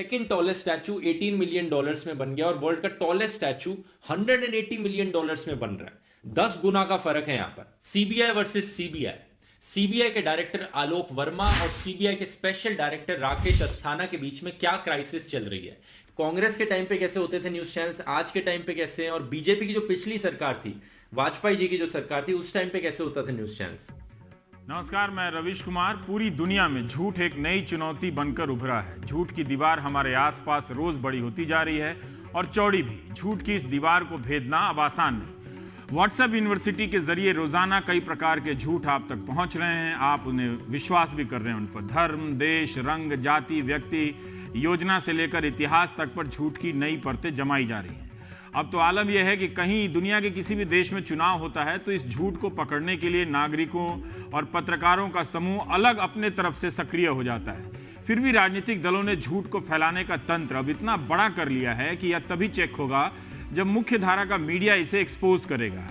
Second tallest statue $18 million में बन गया और वर्ल्ड का टॉलेस्ट स्टैचू $180 मिलियन में बन रहा है। 10 गुना का फर्क है यहां पर। CBI versus CBI. सीबीआई के डायरेक्टर आलोक वर्मा और सीबीआई के स्पेशल डायरेक्टर राकेश अस्थाना के बीच में क्या क्राइसिस चल रही है? कांग्रेस के टाइम पे कैसे होते थे न्यूज चैनल्स, आज के टाइम पे कैसे हैं? और बीजेपी की जो पिछली सरकार थी, वाजपेयी जी की जो सरकार थी, उस टाइम पे कैसे होता था न्यूज चैनल्स? नमस्कार, मैं रवीश कुमार। पूरी दुनिया में झूठ एक नई चुनौती बनकर उभरा है। झूठ की दीवार हमारे आसपास रोज बड़ी होती जा रही है और चौड़ी भी। झूठ की इस दीवार को भेदना अब आसान नहीं। व्हाट्सएप यूनिवर्सिटी के जरिए रोजाना कई प्रकार के झूठ आप तक पहुंच रहे हैं। आप उन्हें विश्वास भी कर रहे हैं। उन पर धर्म, देश, रंग, जाति, व्यक्ति, योजना से लेकर इतिहास तक पर झूठ की नई परतें जमाई जा रही हैं। अब तो आलम यह है कि कहीं दुनिया के किसी भी देश में चुनाव होता है तो इस झूठ को पकड़ने के लिए नागरिकों और पत्रकारों का समूह अलग अपने तरफ से सक्रिय हो जाता है। फिर भी राजनीतिक दलों ने झूठ को फैलाने का तंत्र अब इतना बड़ा कर लिया है कि यह तभी चेक होगा जब मुख्य धारा का मीडिया इसे एक्सपोज करेगा।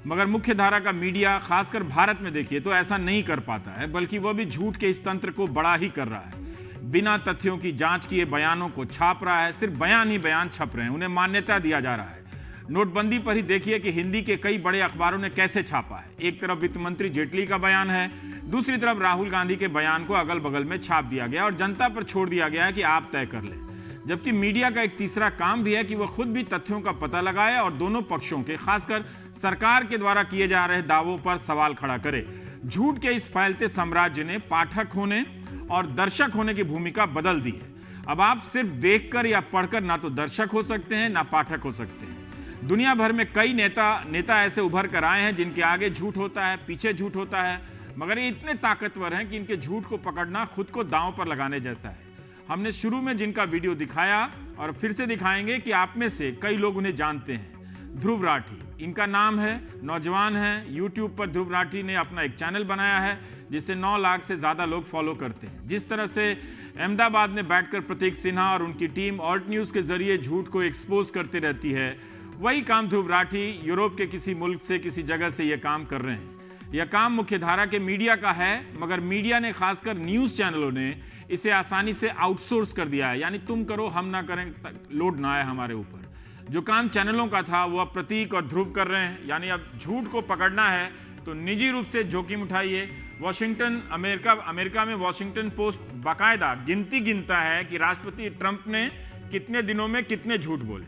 मगर मुख्य धारा का मीडिया, खासकर भारत में देखिए तो ऐसा नहीं कर पाता है, बल्कि वह भी झूठ के इस तंत्र को बड़ा ही कर रहा है। बिना तथ्यों की जांच किए बयानों को छाप रहा है। सिर्फ बयान ही बयान छप रहे हैं, उन्हें मान्यता दिया जा रहा है। नोटबंदी पर ही देखिए कि हिंदी के कई बड़े अखबारों ने कैसे छापा है। एक तरफ वित्त मंत्री जेटली का बयान है, दूसरी तरफ राहुल गांधी के बयान को अगल बगल में छाप दिया गया और जनता पर छोड़ दिया गया है कि आप तय कर लें। जबकि मीडिया का एक तीसरा काम भी है कि वह खुद भी तथ्यों का पता लगाए और दोनों पक्षों के, खासकर सरकार के द्वारा किए जा रहे दावों पर सवाल खड़ा करे। झूठ के इस फैलते साम्राज्य ने पाठक होने और दर्शक होने की भूमिका बदल दी है। अब आप सिर्फ देखकर या पढ़कर ना तो दर्शक हो सकते हैं ना पाठक हो सकते हैं। दुनिया भर में कई नेता ऐसे उभर कर आए हैं जिनके आगे झूठ होता है, पीछे झूठ होता है, मगर ये इतने ताकतवर हैं कि इनके झूठ को पकड़ना खुद को दांव पर लगाने जैसा है। हमने शुरू में जिनका वीडियो दिखाया और फिर से दिखाएंगे कि आप में से कई लोग उन्हें जानते हैं। ध्रुव राठी इनका नाम है, नौजवान है। यूट्यूब पर ध्रुव राठी ने अपना एक चैनल बनाया है जिसे 9 लाख से ज्यादा लोग फॉलो करते हैं। जिस तरह से अहमदाबाद में बैठकर प्रतीक सिन्हा और उनकी टीम ऑल्ट न्यूज के जरिए झूठ को एक्सपोज करती रहती है, वही काम ध्रुव राठी यूरोप के किसी मुल्क से, किसी जगह से यह काम कर रहे हैं। यह काम मुख्यधारा के मीडिया का है, मगर मीडिया ने, खासकर न्यूज चैनलों ने इसे आसानी से आउटसोर्स कर दिया है। यानी तुम करो, हम ना करें, लोड ना आए हमारे ऊपर। जो काम चैनलों का था वो अब प्रतीक और ध्रुव कर रहे हैं। यानी अब झूठ को पकड़ना है तो निजी रूप से जोखिम उठाइए। अमेरिका में वॉशिंगटन पोस्ट बाकायदा गिनती गिनता है कि राष्ट्रपति ट्रंप ने कितने दिनों में कितने झूठ बोले।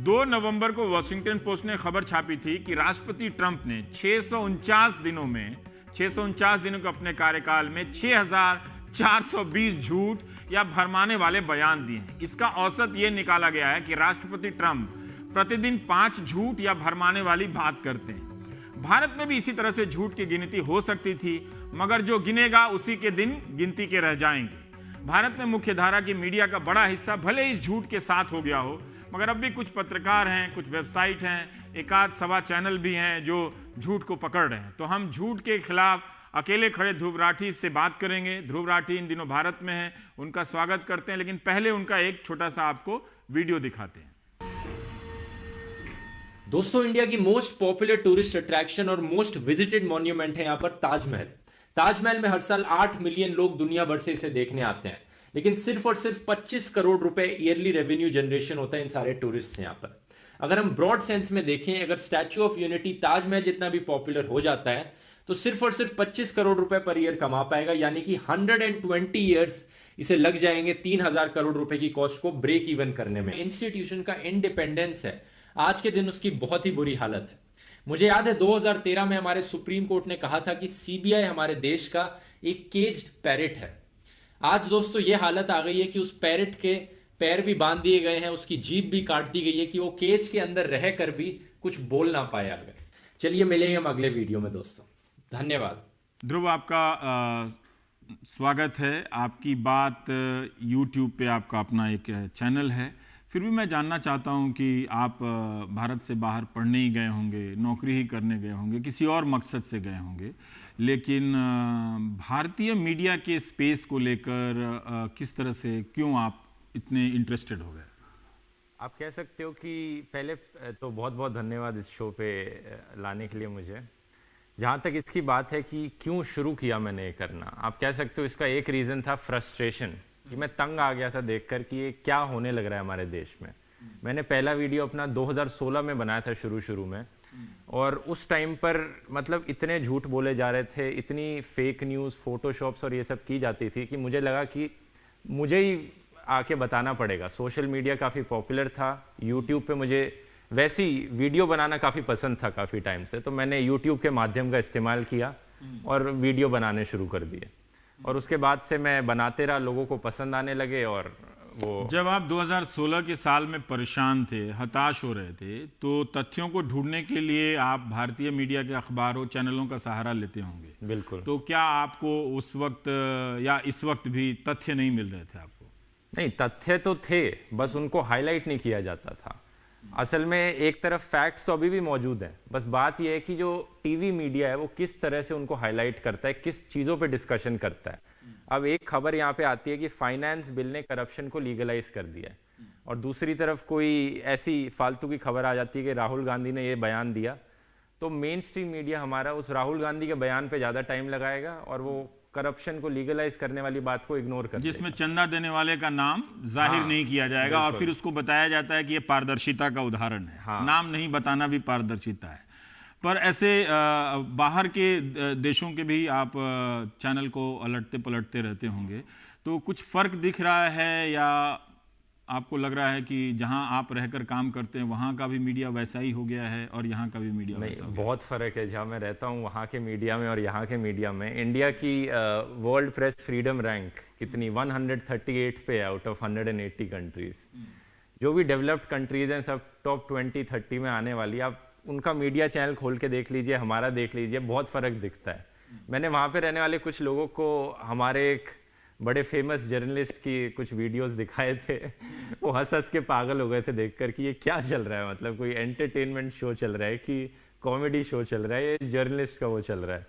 2 नवंबर को वॉशिंगटन पोस्ट ने खबर छापी थी कि राष्ट्रपति ट्रंप ने 649 दिनों के अपने कार्यकाल में 6420 झूठ या भरमाने वाले बयान दिए हैं। इसका औसत यह निकाला गया है कि राष्ट्रपति ट्रंप प्रतिदिन 5 झूठ या भरमाने वाली बात करते हैं। भारत में भी इसी तरह से झूठ की गिनती हो सकती थी, मगर जो गिनेगा उसी के दिन गिनती के रह जाएंगे। भारत में मुख्यधारा की मीडिया का बड़ा हिस्सा भले इस झूठ के साथ हो गया हो, मगर अब भी कुछ पत्रकार हैं, कुछ वेबसाइट हैं, एक आध सवा चैनल भी हैं जो झूठ को पकड़ रहे हैं। तो हम झूठ के खिलाफ अकेले खड़े ध्रुव राठी से बात करेंगे। ध्रुव राठी इन दिनों भारत में हैं, उनका स्वागत करते हैं, लेकिन पहले उनका एक छोटा सा आपको वीडियो दिखाते हैं। दोस्तों, इंडिया की मोस्ट पॉपुलर टूरिस्ट अट्रैक्शन और मोस्ट विजिटेड मॉन्यूमेंट है यहाँ पर ताजमहल। ताजमहल में हर साल 8 मिलियन लोग दुनिया भर से इसे देखने आते हैं, लेकिन सिर्फ और सिर्फ 25 करोड़ रुपए ईयरली रेवेन्यू जनरेशन होता है इन सारे टूरिस्ट से यहाँ पर। अगर हम ब्रॉड सेंस में देखें, अगर स्टैच्यू ऑफ यूनिटी ताजमहल जितना भी पॉपुलर हो जाता है तो सिर्फ और सिर्फ 25 करोड़ रुपए पर ईयर कमा पाएगा। यानी कि 120 ईयर्स इसे लग जाएंगे 3000 करोड़ रुपए की कॉस्ट को ब्रेक इवन करने में। इंस्टीट्यूशन का इंडिपेंडेंस है, आज के दिन उसकी बहुत ही बुरी हालत है। मुझे याद है 2013 में हमारे सुप्रीम कोर्ट ने कहा था कि सीबीआई हमारे देश का एक केज्ड पैरेट है। आज दोस्तों ये हालत आ गई है कि उस पैरेट के पैर भी बांध दिए गए हैं, उसकी जीभ भी काट दी गई है कि वो केज के अंदर रहकर भी कुछ बोल ना पाए आगे। चलिए मिलेंगे हम अगले वीडियो में दोस्तों, धन्यवाद। ध्रुव, आपका स्वागत है। आपकी बात यूट्यूब पे आपका अपना एक चैनल है, फिर भी मैं जानना चाहता हूं कि आप भारत से बाहर पढ़ने ही गए होंगे, नौकरी ही करने गए होंगे, किसी और मकसद से गए होंगे, लेकिन भारतीय मीडिया के स्पेस को लेकर किस तरह से, क्यों आप इतने इंटरेस्टेड हो गए? आप कह सकते हो कि पहले तो बहुत बहुत धन्यवाद इस शो पे लाने के लिए मुझे। जहाँ तक इसकी बात है कि क्यों शुरू किया मैंने ये करना, आप कह सकते हो इसका एक रीज़न था फ्रस्ट्रेशन। कि मैं तंग आ गया था देखकर कि ये क्या होने लग रहा है हमारे देश में। मैंने पहला वीडियो अपना 2016 में बनाया था शुरू में, और उस टाइम पर मतलब इतने झूठ बोले जा रहे थे, इतनी फेक न्यूज़, फोटोशॉप्स और ये सब की जाती थी कि मुझे लगा कि मुझे ही आके बताना पड़ेगा। सोशल मीडिया काफ़ी पॉपुलर था, यूट्यूब पे मुझे वैसी वीडियो बनाना काफ़ी पसंद था काफ़ी टाइम से, तो मैंने यूट्यूब के माध्यम का इस्तेमाल किया और वीडियो बनाने शुरू कर दिए, और उसके बाद से मैं बनाते रहा, लोगों को पसंद आने लगे। और वो जब आप 2016 के साल में परेशान थे, हताश हो रहे थे, तो तथ्यों को ढूंढने के लिए आप भारतीय मीडिया के अखबारों, चैनलों का सहारा लेते होंगे। बिल्कुल। तो क्या आपको उस वक्त या इस वक्त भी तथ्य नहीं मिल रहे थे आपको? नहीं, तथ्य तो थे, बस उनको हाईलाइट नहीं किया जाता था। असल में एक तरफ फैक्ट्स तो अभी भी मौजूद हैं, बस बात यह है कि जो टीवी मीडिया है वो किस तरह से उनको हाईलाइट करता है, किस चीज़ों पे डिस्कशन करता है। अब एक खबर यहाँ पे आती है कि फाइनेंस बिल ने करप्शन को लीगलाइज कर दिया है, और दूसरी तरफ कोई ऐसी फालतू की खबर आ जाती है कि राहुल गांधी ने ये बयान दिया, तो मेन स्ट्रीम मीडिया हमारा उस राहुल गांधी के बयान पे ज़्यादा टाइम लगाएगा और वो करप्शन को लीगलाइज करने वाली बात को इग्नोर कर देगा। जिसमें चंदा देने वाले का नाम जाहिर नहीं किया जाएगा, और फिर उसको बताया जाता है कि ये पारदर्शिता का उदाहरण है। नाम नहीं बताना भी पारदर्शिता है। पर ऐसे बाहर के देशों के भी आप चैनल को अलटते पलटते रहते होंगे, तो कुछ फर्क दिख रहा है, या आपको लग रहा है कि जहां आप रहकर काम करते हैं वहां का भी मीडिया वैसा ही हो गया है और यहां का भी मीडिया वैसा हो गया? बहुत फ़र्क है। जहाँ मैं रहता हूँ वहाँ के मीडिया में और यहाँ के मीडिया में। इंडिया की वर्ल्ड प्रेस फ्रीडम रैंक कितनी 138 पे है आउट ऑफ 180 कंट्रीज। जो भी डेवलप्ड कंट्रीज हैं सब टॉप 20-30 में आने वाली। आप उनका मीडिया चैनल खोल के देख लीजिए, हमारा देख लीजिए, बहुत फ़र्क दिखता है। मैंने वहाँ पे रहने वाले कुछ लोगों को हमारे एक बड़े फेमस जर्नलिस्ट की कुछ वीडियोस दिखाए थे, वो हंस हंस के पागल हो गए थे देखकर कि ये क्या चल रहा है, मतलब कोई एंटरटेनमेंट शो चल रहा है कि कॉमेडी शो चल रहा है, ये जर्नलिस्ट का वो चल रहा है।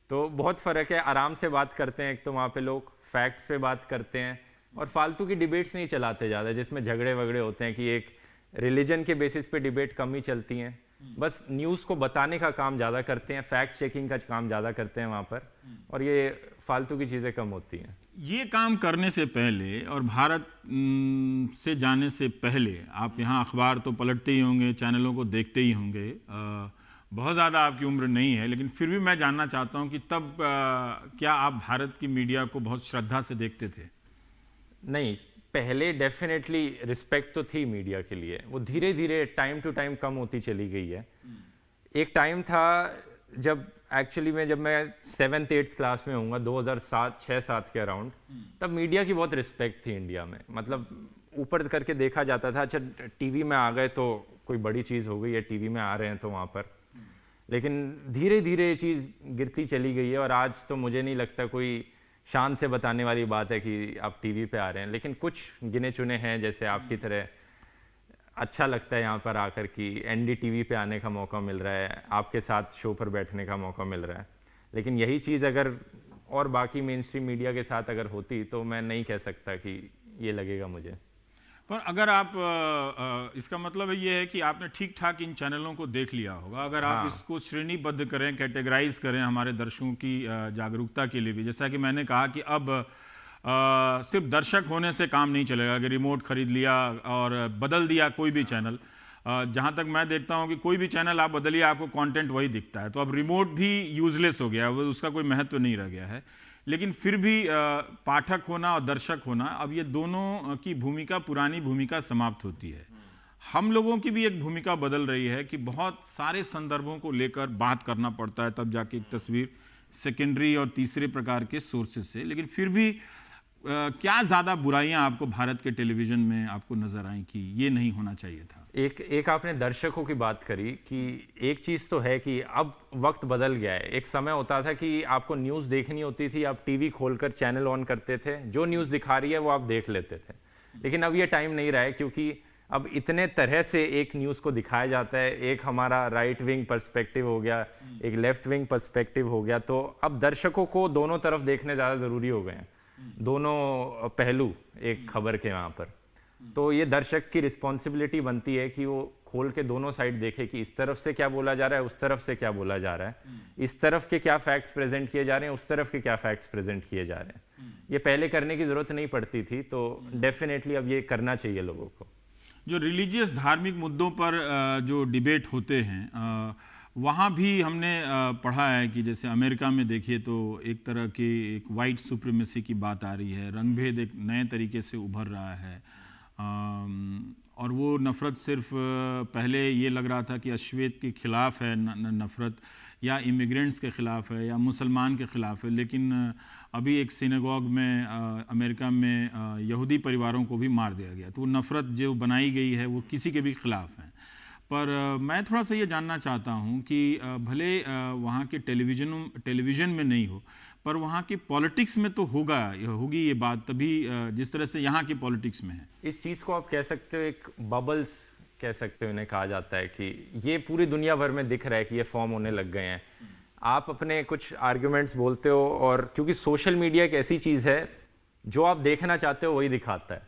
तो बहुत फ़र्क है। आराम से बात करते हैं, एक तो वहाँ पे लोग फैक्ट्स पे बात करते हैं और फालतू की डिबेट्स नहीं चलाते ज़्यादा, जिसमें झगड़े वगड़े होते हैं कि एक रिलीजन के बेसिस पे डिबेट कम ही चलती हैं। बस न्यूज़ को बताने का काम ज़्यादा करते हैं, फैक्ट चेकिंग का काम ज़्यादा करते हैं वहाँ पर, और ये फालतू की चीज़ें कम होती हैं। ये काम करने से पहले और भारत से जाने से पहले आप यहाँ अखबार तो पलटते ही होंगे, चैनलों को देखते ही होंगे। बहुत ज़्यादा आपकी उम्र नहीं है, लेकिन फिर भी मैं जानना चाहता हूँ कि तब क्या आप भारत की मीडिया को बहुत श्रद्धा से देखते थे? नहीं, पहले डेफिनेटली रिस्पेक्ट तो थी मीडिया के लिए, वो धीरे धीरे टाइम टू टाइम कम होती चली गई है। एक टाइम था जब एक्चुअली जब मैं 7th-8th क्लास में होऊंगा 2007-6-7 के अराउंड, तब मीडिया की बहुत रिस्पेक्ट थी इंडिया में। मतलब ऊपर करके देखा जाता था, अच्छा टीवी में आ गए तो कोई बड़ी चीज़ हो गई है, टीवी में आ रहे हैं तो वहाँ पर। लेकिन धीरे धीरे ये चीज़ गिरती चली गई है और आज तो मुझे नहीं लगता कोई शान से बताने वाली बात है कि आप टीवी पे आ रहे हैं। लेकिन कुछ गिने चुने हैं जैसे आपकी तरह, अच्छा लगता है यहाँ पर आकर कि NDTV पे आने का मौका मिल रहा है, आपके साथ शो पर बैठने का मौका मिल रहा है। लेकिन यही चीज़ अगर और बाकी मेन स्ट्रीम मीडिया के साथ अगर होती तो मैं नहीं कह सकता कि ये लगेगा मुझे। पर अगर आप इसका मतलब ये है कि आपने ठीक ठाक इन चैनलों को देख लिया होगा। अगर आप इसको श्रेणीबद्ध करें, कैटेगराइज करें हमारे दर्शकों की जागरूकता के लिए भी, जैसा कि मैंने कहा कि अब सिर्फ दर्शक होने से काम नहीं चलेगा कि रिमोट खरीद लिया और बदल दिया कोई भी चैनल। जहाँ तक मैं देखता हूँ कि कोई भी चैनल आप बदलिए आपको कंटेंट वही दिखता है, तो अब रिमोट भी यूजलेस हो गया, उसका कोई महत्व नहीं रह गया है। लेकिन फिर भी पाठक होना और दर्शक होना, अब ये दोनों की भूमिका, पुरानी भूमिका समाप्त होती है। हम लोगों की भी एक भूमिका बदल रही है कि बहुत सारे संदर्भों को लेकर बात करना पड़ता है, तब जाके एक तस्वीर सेकेंडरी और तीसरे प्रकार के सोर्सेज से। लेकिन फिर भी क्या ज़्यादा बुराइयां आपको भारत के टेलीविज़न में आपको नजर आई कि ये नहीं होना चाहिए था? एक आपने दर्शकों की बात करी कि एक चीज़ तो है कि अब वक्त बदल गया है। एक समय होता था कि आपको न्यूज़ देखनी होती थी, आप टीवी खोलकर चैनल ऑन करते थे, जो न्यूज़ दिखा रही है वो आप देख लेते थे। लेकिन अब ये टाइम नहीं रहा है, क्योंकि अब इतने तरह से एक न्यूज़ को दिखाया जाता है। एक हमारा राइट विंग पर्सपेक्टिव हो गया, एक लेफ्ट विंग पर्सपेक्टिव हो गया, तो अब दर्शकों को दोनों तरफ देखने ज़्यादा ज़रूरी हो गए हैं, दोनों पहलू एक खबर के वहाँ पर। तो ये दर्शक की रिस्पॉन्सिबिलिटी बनती है कि वो खोल के दोनों साइड देखे कि इस तरफ से क्या बोला जा रहा है, उस तरफ से क्या बोला जा रहा है, इस तरफ के क्या फैक्ट्स प्रेजेंट किए जा रहे हैं, उस तरफ के क्या फैक्ट्स प्रेजेंट किए जा रहे हैं। ये पहले करने की ज़रूरत नहीं पड़ती थी, तो डेफिनेटली अब ये करना चाहिए लोगों को। जो रिलीजियस धार्मिक मुद्दों पर जो डिबेट होते हैं वहाँ भी हमने पढ़ा है कि जैसे अमेरिका में देखिए तो एक तरह की एक वाइट सुप्रीमेसी की बात आ रही है, रंगभेद एक नए तरीके से उभर रहा है। और वो नफ़रत सिर्फ पहले ये लग रहा था कि अश्वेत के ख़िलाफ़ है नफ़रत, या इमिग्रेंट्स के ख़िलाफ़ है, या मुसलमान के ख़िलाफ़ है, लेकिन अभी एक सिनेगॉग में अमेरिका में यहूदी परिवारों को भी मार दिया गया। तो वो नफ़रत जो बनाई गई है वो किसी के भी ख़िलाफ़ है। पर मैं थोड़ा सा ये जानना चाहता हूँ कि भले वहाँ के टेलीविज़न में नहीं हो, पर वहाँ की पॉलिटिक्स में तो होगी ये बात, तभी जिस तरह से यहाँ की पॉलिटिक्स में है। इस चीज़ को आप कह सकते हो एक बबल्स कह सकते हो, इन्हें कहा जाता है कि ये पूरी दुनिया भर में दिख रहा है कि ये फॉर्म होने लग गए हैं। आप अपने कुछ आर्ग्यूमेंट्स बोलते हो, और क्योंकि सोशल मीडिया एक ऐसी चीज़ है जो आप देखना चाहते हो वही दिखाता है।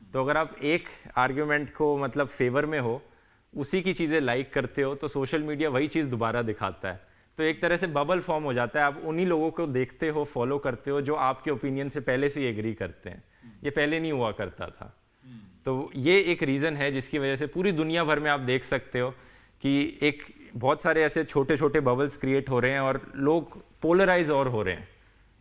तो अगर आप एक आर्ग्यूमेंट को मतलब फेवर में हो, उसी की चीज़ें लाइक करते हो, तो सोशल मीडिया वही चीज़ दोबारा दिखाता है। तो एक तरह से बबल फॉर्म हो जाता है, आप उन्हीं लोगों को देखते हो, फॉलो करते हो जो आपके ओपिनियन से पहले से ही एग्री करते हैं। ये पहले नहीं हुआ करता था। तो ये एक रीज़न है जिसकी वजह से पूरी दुनिया भर में आप देख सकते हो कि एक बहुत सारे ऐसे छोटे छोटे बबल्स क्रिएट हो रहे हैं और लोग पोलराइज और हो रहे हैं।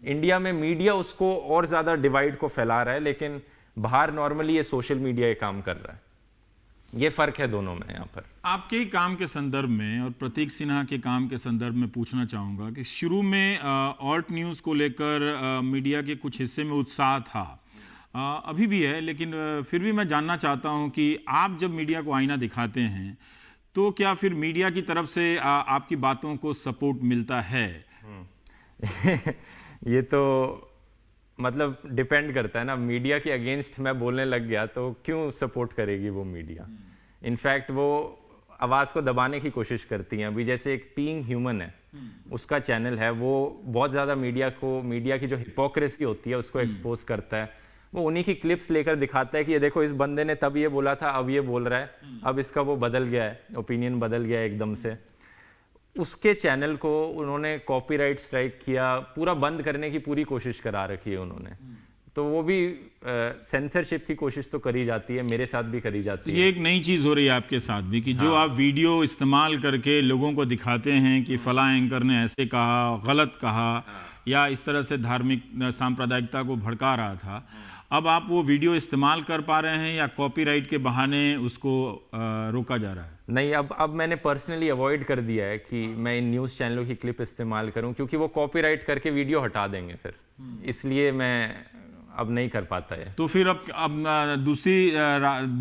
इंडिया में मीडिया उसको और ज़्यादा डिवाइड को फैला रहा है, लेकिन बाहर नॉर्मली ये सोशल मीडिया ये काम कर रहा है। ये फ़र्क है दोनों में यहाँ पर। आपके ही काम के संदर्भ में और प्रतीक सिन्हा के काम के संदर्भ में पूछना चाहूँगा कि शुरू में ऑल्ट न्यूज़ को लेकर मीडिया के कुछ हिस्से में उत्साह था, अभी भी है, लेकिन फिर भी मैं जानना चाहता हूँ कि आप जब मीडिया को आईना दिखाते हैं तो क्या फिर मीडिया की तरफ से आपकी बातों को सपोर्ट मिलता है? ये तो मतलब डिपेंड करता है ना। मीडिया के अगेंस्ट मैं बोलने लग गया तो क्यों सपोर्ट करेगी वो मीडिया। इनफैक्ट वो आवाज़ को दबाने की कोशिश करती हैं। अभी जैसे एक बीइंग ह्यूमन है, उसका चैनल है, वो बहुत ज़्यादा मीडिया की जो हिपोक्रेसी होती है उसको एक्सपोज करता है। वो उन्हीं की क्लिप्स लेकर दिखाता है कि ये देखो इस बंदे ने तब ये बोला था, अब ये बोल रहा है, अब इसका वो बदल गया है, ओपिनियन बदल गया है एकदम से। उसके चैनल को उन्होंने कॉपीराइट स्ट्राइक किया, पूरा बंद करने की पूरी कोशिश करा रखी है उन्होंने। तो वो भी सेंसरशिप की कोशिश तो करी जाती है, मेरे साथ भी करी जाती है। ये एक नई चीज़ हो रही है आपके साथ भी कि जो आप वीडियो इस्तेमाल करके लोगों को दिखाते हैं कि फला एंकर ने ऐसे कहा, गलत कहा, या इस तरह से धार्मिक सांप्रदायिकता को भड़का रहा था, अब आप वो वीडियो इस्तेमाल कर पा रहे हैं या कॉपीराइट के बहाने उसको रोका जा रहा है? नहीं, अब मैंने पर्सनली अवॉइड कर दिया है कि मैं इन न्यूज़ चैनलों की क्लिप इस्तेमाल करूं, क्योंकि वो कॉपीराइट करके वीडियो हटा देंगे फिर, इसलिए मैं अब नहीं कर पाता है। तो फिर अब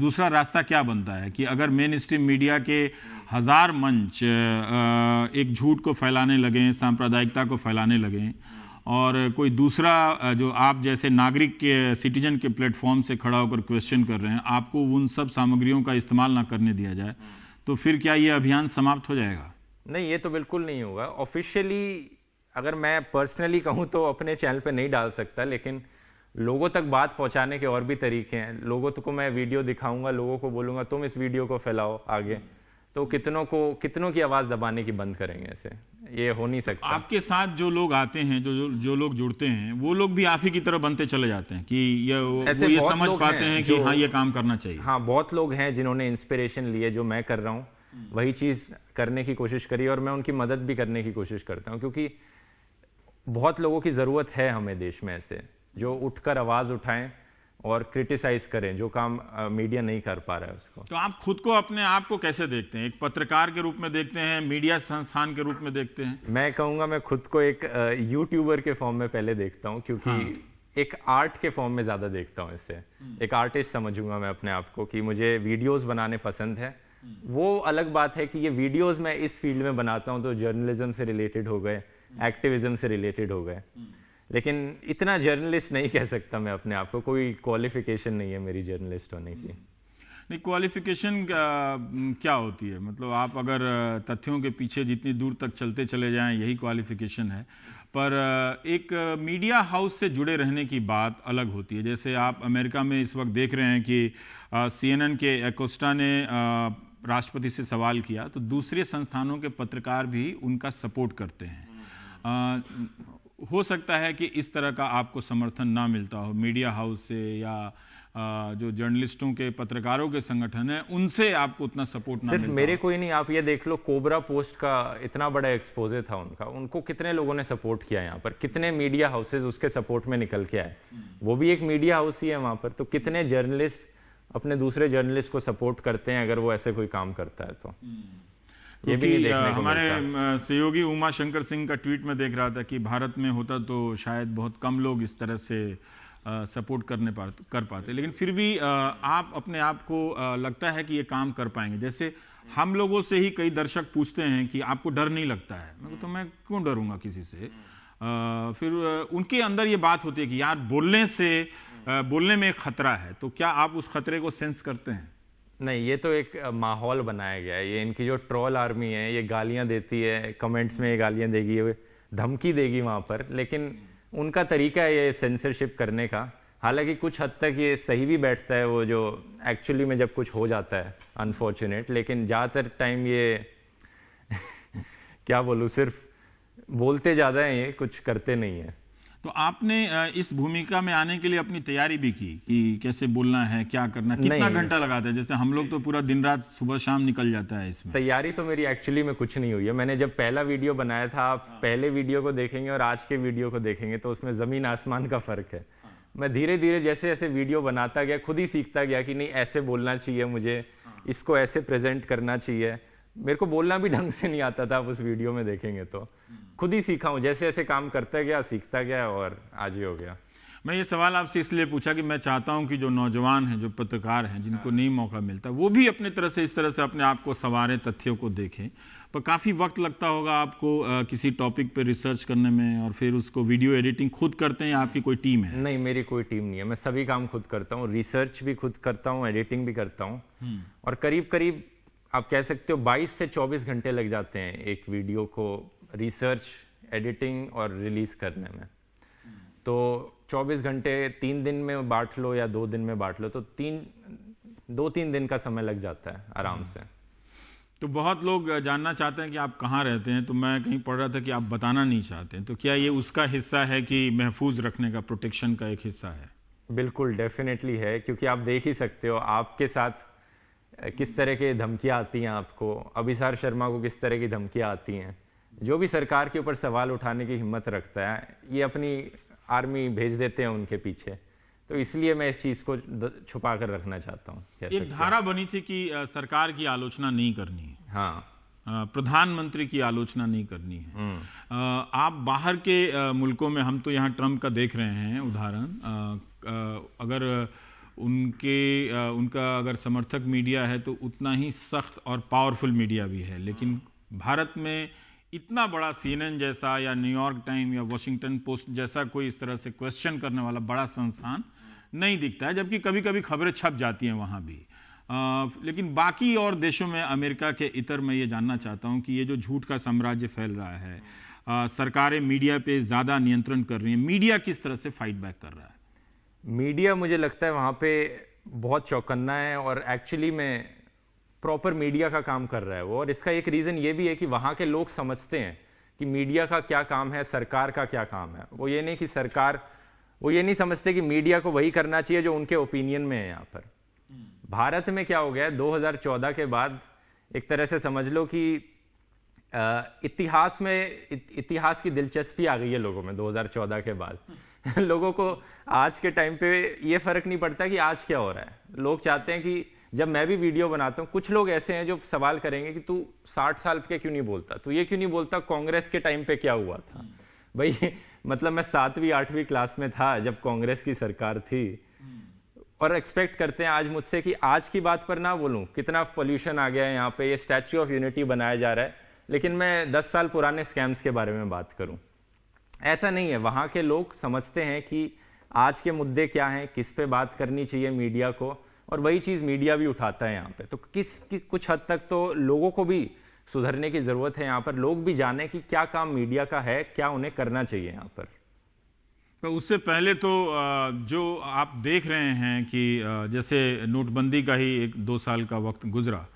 दूसरा रास्ता क्या बनता है कि अगर मेन स्ट्रीम मीडिया के हजार मंच एक झूठ को फैलाने लगें, सांप्रदायिकता को फैलाने लगें, और कोई दूसरा जो आप जैसे नागरिक के सिटीजन के प्लेटफॉर्म से खड़ा होकर क्वेश्चन कर रहे हैं, आपको उन सब सामग्रियों का इस्तेमाल ना करने दिया जाए, तो फिर क्या ये अभियान समाप्त हो जाएगा? नहीं, ये तो बिल्कुल नहीं होगा। ऑफिशियली अगर मैं पर्सनली कहूँ तो अपने चैनल पे नहीं डाल सकता, लेकिन लोगों तक बात पहुंचाने के और भी तरीके हैं। लोगों को मैं वीडियो दिखाऊंगा, लोगों को बोलूंगा तुम इस वीडियो को फैलाओ आगे, तो कितनों की आवाज़ दबाने की बंद करेंगे? ऐसे ये हो नहीं सकता। आपके साथ जो लोग आते हैं, जो लोग जुड़ते हैं, वो लोग भी आप ही की तरह बनते चले जाते हैं कि ये समझ पाते हैं कि हाँ ये काम करना चाहिए? हाँ, बहुत लोग हैं जिन्होंने इंस्पिरेशन लिए, जो मैं कर रहा हूँ वही चीज़ करने की कोशिश करी, और मैं उनकी मदद भी करने की कोशिश करता हूँ, क्योंकि बहुत लोगों की ज़रूरत है हमें देश में ऐसे जो उठकर आवाज़ उठाएं और क्रिटिसाइज करें, जो काम मीडिया नहीं कर पा रहा है उसको। तो आप खुद को, अपने आप को कैसे देखते हैं? एक पत्रकार के रूप में देखते हैं, मीडिया संस्थान के रूप में देखते हैं? मैं कहूँगा मैं खुद को एक यूट्यूबर के फॉर्म में पहले देखता हूँ, क्योंकि एक आर्ट के फॉर्म में ज़्यादा देखता हूँ इससे। एक आर्टिस्ट समझूंगा मैं अपने आप को कि मुझे वीडियोस बनाने पसंद है। वो अलग बात है कि ये वीडियोस मैं इस फील्ड में बनाता हूँ तो जर्नलिज्म से रिलेटेड हो गए, एक्टिविज्म से रिलेटेड हो गए, लेकिन इतना जर्नलिस्ट नहीं कह सकता मैं अपने आप को। कोई क्वालिफिकेशन नहीं है मेरी जर्नलिस्ट होने की। नहीं, क्वालिफिकेशन क्या होती है? मतलब आप अगर तथ्यों के पीछे जितनी दूर तक चलते चले जाएं, यही क्वालिफिकेशन है। पर एक मीडिया हाउस से जुड़े रहने की बात अलग होती है। जैसे आप अमेरिका में इस वक्त देख रहे हैं कि CNN के एकोस्टा ने राष्ट्रपति से सवाल किया, तो दूसरे संस्थानों के पत्रकार भी उनका सपोर्ट करते हैं। हो सकता है कि इस तरह का आपको समर्थन ना मिलता हो मीडिया हाउस से या जो जर्नलिस्टों के पत्रकारों के संगठन है उनसे आपको उतना सपोर्ट ना सिर्फ मिलता मेरे हो। को ही नहीं, आप ये देख लो कोबरा पोस्ट का इतना बड़ा एक्सपोजर था उनका, उनको कितने लोगों ने सपोर्ट किया यहाँ पर, कितने मीडिया हाउसेज उसके सपोर्ट में निकल के आए, वो भी एक मीडिया हाउस ही है वहां पर, तो कितने जर्नलिस्ट अपने दूसरे जर्नलिस्ट को सपोर्ट करते हैं अगर वो ऐसे कोई काम करता है तो ये भी नहीं देखने को हमारे मिलता। सहयोगी उमा शंकर सिंह का ट्वीट में देख रहा था कि भारत में होता तो शायद बहुत कम लोग इस तरह से सपोर्ट कर पाते, लेकिन फिर भी आप अपने आप को लगता है कि ये काम कर पाएंगे। जैसे हम लोगों से ही कई दर्शक पूछते हैं कि आपको डर नहीं लगता है, तो मैं क्यों डरूंगा किसी से। फिर उनके अंदर ये बात होती है कि यार बोलने में एक खतरा है, तो क्या आप उस खतरे को सेंस करते हैं? नहीं, ये तो एक माहौल बनाया गया है, ये इनकी जो ट्रोल आर्मी है ये गालियां देती है, कमेंट्स में ये गालियां देगी, ये धमकी देगी वहां पर, लेकिन उनका तरीका है ये सेंसरशिप करने का। हालांकि कुछ हद तक ये सही भी बैठता है, वो जो एक्चुअली में जब कुछ हो जाता है अनफॉर्चुनेट, लेकिन ज़्यादातर टाइम ये क्या बोलूँ, सिर्फ बोलते ज़्यादा हैं, ये कुछ करते नहीं है। तो आपने इस भूमिका में आने के लिए अपनी तैयारी भी की कि कैसे बोलना है, क्या करना, कितना घंटा लगाता है? जैसे हम लोग तो पूरा दिन रात सुबह शाम निकल जाता है इसमें। तैयारी तो मेरी एक्चुअली में कुछ नहीं हुई है। मैंने जब पहला वीडियो बनाया था, आप पहले वीडियो को देखेंगे और आज के वीडियो को देखेंगे तो उसमें ज़मीन आसमान का फ़र्क है। मैं धीरे धीरे जैसे जैसे वीडियो बनाता गया खुद ही सीखता गया कि नहीं ऐसे बोलना चाहिए मुझे, इसको ऐसे प्रेजेंट करना चाहिए। मेरे को बोलना भी ढंग से नहीं आता था, आप उस वीडियो में देखेंगे तो खुद ही सीखा हूँ, जैसे जैसे काम करता गया सीखता गया और आज ही हो गया। मैं ये सवाल आपसे इसलिए पूछा कि मैं चाहता हूं कि जो नौजवान हैं, जो पत्रकार हैं, जिनको नहीं मौका मिलता, वो भी अपने तरह से इस तरह से अपने आप को संवारें, तथ्यों को देखें। पर काफ़ी वक्त लगता होगा आपको किसी टॉपिक पे रिसर्च करने में, और फिर उसको वीडियो एडिटिंग खुद करते हैं या आपकी कोई टीम है? नहीं, मेरी कोई टीम नहीं है, मैं सभी काम खुद करता हूँ, रिसर्च भी खुद करता हूँ, एडिटिंग भी करता हूँ, और करीब करीब आप कह सकते हो 22 से 24 घंटे लग जाते हैं एक वीडियो को रिसर्च, एडिटिंग और रिलीज करने में। तो 24 घंटे 3 दिन में बांट लो या 2 दिन में बांट लो तो 2-3 दिन का समय लग जाता है आराम से। तो बहुत लोग जानना चाहते हैं कि आप कहाँ रहते हैं, तो मैं कहीं पढ़ रहा था कि आप बताना नहीं चाहते हैं, तो क्या ये उसका हिस्सा है कि महफूज रखने का, प्रोटेक्शन का एक हिस्सा है? बिल्कुल डेफिनेटली है, क्योंकि आप देख ही सकते हो आपके साथ किस तरह की धमकियाँ आती हैं, आपको अभिसार शर्मा को किस तरह की धमकियाँ आती हैं। जो भी सरकार के ऊपर सवाल उठाने की हिम्मत रखता है ये अपनी आर्मी भेज देते हैं उनके पीछे, तो इसलिए मैं इस चीज़ को छुपा कर रखना चाहता हूँ। एक धारा बनी थी कि सरकार की आलोचना नहीं करनी है, हाँ, प्रधानमंत्री की आलोचना नहीं करनी है। आप बाहर के मुल्कों में, हम तो यहाँ ट्रंप का देख रहे हैं उदाहरण, अगर उनका अगर समर्थक मीडिया है तो उतना ही सख्त और पावरफुल मीडिया भी है, लेकिन भारत में इतना बड़ा CNN जैसा या न्यूयॉर्क टाइम या वॉशिंगटन पोस्ट जैसा कोई इस तरह से क्वेश्चन करने वाला बड़ा संस्थान नहीं दिखता है, जबकि कभी कभी खबरें छप जाती हैं वहाँ भी। लेकिन बाकी और देशों में, अमेरिका के इतर, मैं ये जानना चाहता हूँ कि ये जो झूठ का साम्राज्य फैल रहा है, सरकारें मीडिया पे ज़्यादा नियंत्रण कर रही हैं, मीडिया किस तरह से फाइट बैक कर रहा है? मीडिया मुझे लगता है वहाँ पे बहुत चौकन्ना है और एक्चुअली में प्रॉपर मीडिया का काम कर रहा है वो, और इसका एक रीज़न ये भी है कि वहाँ के लोग समझते हैं कि मीडिया का क्या काम है, सरकार का क्या काम है। वो ये नहीं समझते कि मीडिया को वही करना चाहिए जो उनके ओपिनियन में है। यहाँ पर भारत में क्या हो गया है, 2014 के बाद एक तरह से समझ लो कि इतिहास की दिलचस्पी आ गई है लोगों में 2014 के बाद। लोगों को आज के टाइम पे ये फर्क नहीं पड़ता कि आज क्या हो रहा है। लोग चाहते हैं कि जब मैं भी वीडियो बनाता हूँ, कुछ लोग ऐसे हैं जो सवाल करेंगे कि तू 60 साल के क्यों नहीं बोलता, तू ये क्यों नहीं बोलता कांग्रेस के टाइम पे क्या हुआ था। भाई मतलब मैं 7वीं 8वीं क्लास में था जब कांग्रेस की सरकार थी, और एक्सपेक्ट करते हैं आज मुझसे कि आज की बात पर ना बोलूं, कितना पोल्यूशन आ गया है यहाँ पे, ये स्टैच्यू ऑफ यूनिटी बनाया जा रहा है, लेकिन मैं 10 साल पुराने स्कैम्स के बारे में बात करूं। ऐसा नहीं है, वहाँ के लोग समझते हैं कि आज के मुद्दे क्या हैं, किस पे बात करनी चाहिए मीडिया को, और वही चीज़ मीडिया भी उठाता है यहाँ पे। तो कुछ हद तक तो लोगों को भी सुधरने की ज़रूरत है यहाँ पर, लोग भी जाने कि क्या काम मीडिया का है, क्या उन्हें करना चाहिए यहाँ पर। तो उससे पहले तो जो आप देख रहे हैं कि जैसे नोटबंदी का ही 1-2 साल का वक्त गुजरा,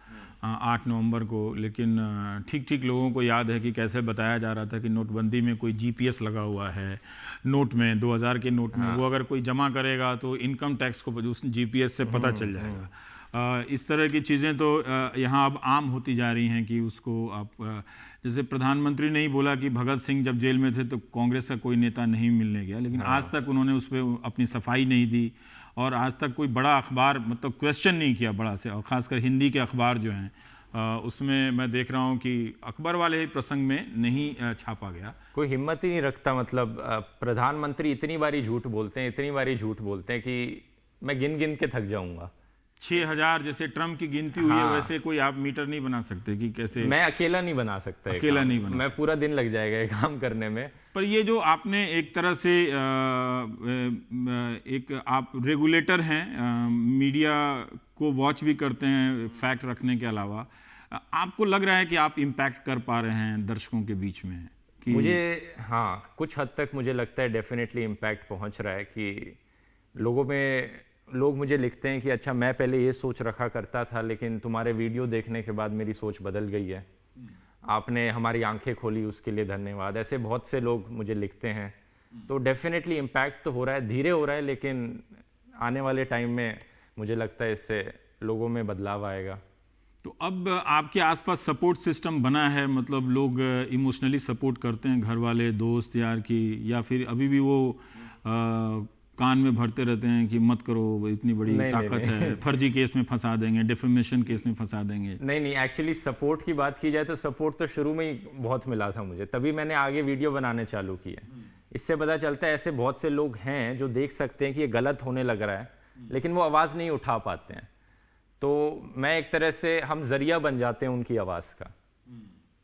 8 नवंबर को, लेकिन ठीक ठीक लोगों को याद है कि कैसे बताया जा रहा था कि नोटबंदी में कोई जीपीएस लगा हुआ है नोट में, 2000 के नोट में, वो अगर कोई जमा करेगा तो इनकम टैक्स को उस जीपीएस से पता चल जाएगा। इस तरह की चीज़ें तो यहाँ अब आम होती जा रही हैं कि उसको आप जैसे प्रधानमंत्री ने ही बोला कि भगत सिंह जब जेल में थे तो कांग्रेस का कोई नेता नहीं मिलने गया, लेकिन आज तक उन्होंने उस पर अपनी सफाई नहीं दी और आज तक कोई बड़ा अखबार मतलब क्वेश्चन नहीं किया बड़ा से, और ख़ासकर हिंदी के अखबार जो हैं उसमें मैं देख रहा हूँ कि अकबर वाले प्रसंग में नहीं छापा गया। कोई हिम्मत ही नहीं रखता। मतलब प्रधानमंत्री इतनी बारी झूठ बोलते हैं कि मैं गिन गिन के थक जाऊंगा। 6000 जैसे ट्रम्प की गिनती हुई है, वैसे कोई आप मीटर नहीं बना सकते कि कैसे। मैं अकेला नहीं बना सकता, अकेला नहीं बना, मैं पूरा दिन लग जाएगा ये काम करने में। पर ये जो आपने एक तरह से एक आप रेगुलेटर हैं, मीडिया को वॉच भी करते हैं फैक्ट रखने के अलावा, आपको लग रहा है कि आप इम्पैक्ट कर पा रहे हैं दर्शकों के बीच में कि? मुझे हाँ, कुछ हद तक मुझे लगता है डेफिनेटली इम्पैक्ट पहुंच रहा है कि लोग मुझे लिखते हैं कि अच्छा मैं पहले ये सोच रखा करता था, लेकिन तुम्हारे वीडियो देखने के बाद मेरी सोच बदल गई है, आपने हमारी आंखें खोली, उसके लिए धन्यवाद। ऐसे बहुत से लोग मुझे लिखते हैं। तो डेफिनेटली इम्पैक्ट तो हो रहा है, धीरे हो रहा है, लेकिन आने वाले टाइम में मुझे लगता है इससे लोगों में बदलाव आएगा। तो अब आपके आसपास सपोर्ट सिस्टम बना है, मतलब लोग इमोशनली सपोर्ट करते हैं, घर वाले, दोस्त, यार की, या फिर अभी भी वो कान में भरते रहते हैं कि मत करो, इतनी बड़ी ताकत है, फर्जी केस में फंसा देंगे, डिफेमेशन केस में फंसा देंगे? नहीं, एक्चुअली सपोर्ट की बात की जाए तो सपोर्ट तो शुरू में ही बहुत मिला था मुझे, तभी मैंने आगे वीडियो बनाने चालू किया। इससे पता चलता है ऐसे बहुत से लोग हैं जो देख सकते हैं कि ये गलत होने लग रहा है, लेकिन वो आवाज़ नहीं उठा पाते हैं। तो मैं एक तरह से हम जरिया बन जाते हैं उनकी आवाज़ का।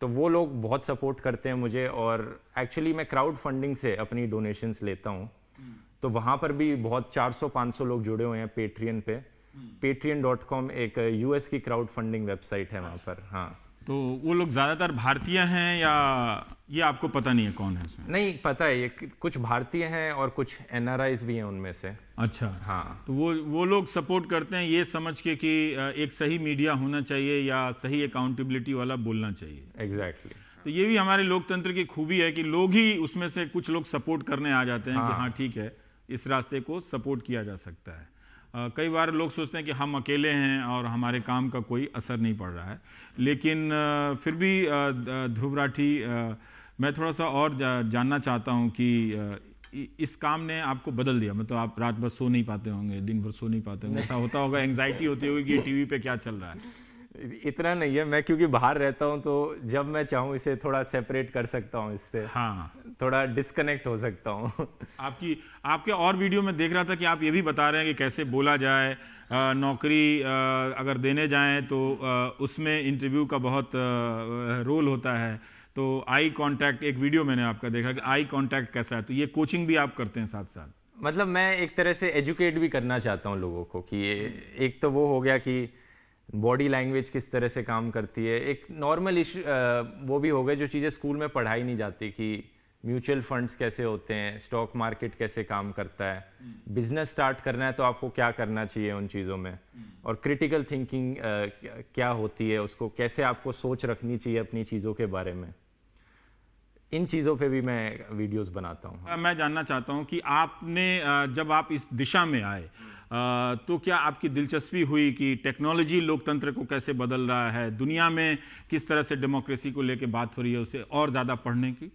तो वो लोग बहुत सपोर्ट करते हैं मुझे, और एक्चुअली मैं क्राउड फंडिंग से अपनी डोनेशंस लेता हूँ। तो वहाँ पर भी बहुत 400-500 लोग जुड़े हुए हैं पेट्रियन पे। patreon.com एक यूएस की क्राउड फंडिंग वेबसाइट है वहाँ पर। हाँ, तो वो लोग ज़्यादातर भारतीय हैं या ये आपको पता नहीं है कौन है उसमें? नहीं पता है, ये कुछ भारतीय हैं और कुछ एनआरआईज भी हैं उनमें से। अच्छा, हाँ। तो वो लोग सपोर्ट करते हैं ये समझ के कि एक सही मीडिया होना चाहिए या सही अकाउंटेबिलिटी वाला बोलना चाहिए। एग्जैक्टली। तो ये भी हमारे लोकतंत्र की खूबी है कि लोग ही उसमें से कुछ लोग सपोर्ट करने आ जाते हैं। हाँ। कि हाँ ठीक है, इस रास्ते को सपोर्ट किया जा सकता है। कई बार लोग सोचते हैं कि हम अकेले हैं और हमारे काम का कोई असर नहीं पड़ रहा है, लेकिन फिर भी ध्रुव राठी, मैं थोड़ा सा और जानना चाहता हूं कि इस काम ने आपको बदल दिया, मतलब आप रात भर सो नहीं पाते होंगे, दिन भर सो नहीं पाते होंगे, ऐसा होता होगा, एंग्जाइटी होती होगी कि टीवी पे क्या चल रहा है? इतना नहीं है, मैं क्योंकि बाहर रहता हूं तो जब मैं चाहूं इसे थोड़ा सेपरेट कर सकता हूं इससे। हाँ, थोड़ा डिस्कनेक्ट हो सकता हूं। आपके और वीडियो में देख रहा था कि आप ये भी बता रहे हैं कि कैसे बोला जाए, नौकरी अगर देने जाएं तो उसमें इंटरव्यू का बहुत रोल होता है। तो आई कांटेक्ट, एक वीडियो मैंने आपका देखा कि आई कांटेक्ट कैसा है, तो ये कोचिंग भी आप करते हैं साथ साथ? मतलब मैं एक तरह से एजुकेट भी करना चाहता हूँ लोगों को कि एक तो वो हो गया कि बॉडी लैंग्वेज किस तरह से काम करती है, एक नॉर्मल इशू वो भी हो गए जो चीज़ें स्कूल में पढ़ाई नहीं जाती कि म्यूचुअल फंड्स कैसे होते हैं, स्टॉक मार्केट कैसे काम करता है, बिजनेस स्टार्ट करना है तो आपको क्या करना चाहिए उन चीज़ों में, और क्रिटिकल थिंकिंग क्या होती है, उसको कैसे आपको सोच रखनी चाहिए अपनी चीज़ों के बारे में। इन चीज़ों पे भी मैं वीडियोस बनाता हूँ। मैं जानना चाहता हूँ कि आपने जब आप इस दिशा में आए तो क्या आपकी दिलचस्पी हुई कि टेक्नोलॉजी लोकतंत्र को कैसे बदल रहा है, दुनिया में किस तरह से डेमोक्रेसी को लेकर बात हो रही है, उसे और ज़्यादा पढ़ने की?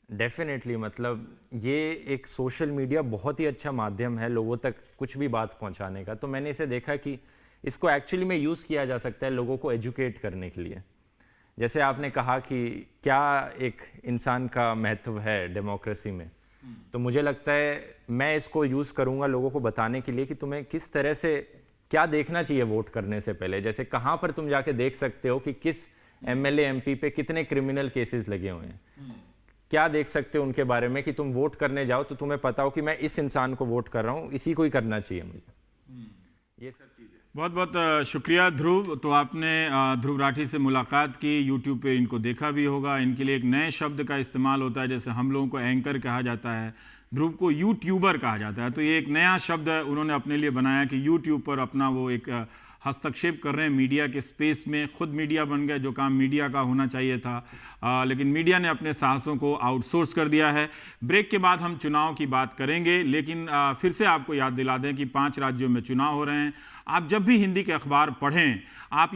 डेफिनेटली, मतलब ये एक सोशल मीडिया बहुत ही अच्छा माध्यम है लोगों तक कुछ भी बात पहुंचाने का। तो मैंने इसे देखा कि इसको एक्चुअली में यूज़ किया जा सकता है लोगों को एजुकेट करने के लिए। जैसे आपने कहा कि क्या एक इंसान का महत्व है डेमोक्रेसी में, तो मुझे लगता है मैं इसको यूज़ करूंगा लोगों को बताने के लिए कि तुम्हें किस तरह से क्या देखना चाहिए वोट करने से पहले। जैसे कहाँ पर तुम जाके देख सकते हो कि किस एमएलए एमपी पे कितने क्रिमिनल केसेस लगे हुए हैं, क्या देख सकते हो उनके बारे में कि तुम वोट करने जाओ तो तुम्हें पता हो कि मैं इस इंसान को वोट कर रहा हूँ, इसी को ही करना चाहिए मुझे। ये सब चीज़ें। बहुत बहुत शुक्रिया ध्रुव। तो आपने ध्रुव राठी से मुलाकात की, यूट्यूब पे इनको देखा भी होगा। इनके लिए एक नए शब्द का इस्तेमाल होता है, जैसे हम लोगों को एंकर कहा जाता है, ध्रुव को यूट्यूबर कहा जाता है। तो ये एक नया शब्द उन्होंने अपने लिए बनाया कि यूट्यूब पर अपना वो एक हस्तक्षेप कर रहे हैं मीडिया के स्पेस में, खुद मीडिया बन गए, जो काम मीडिया का होना चाहिए था। लेकिन मीडिया ने अपने साहसों को आउटसोर्स कर दिया है। ब्रेक के बाद हम चुनाव की बात करेंगे, लेकिन फिर से आपको याद दिला दें कि 5 राज्यों में चुनाव हो रहे हैं। आप जब भी हिंदी के अखबार पढ़ें, आप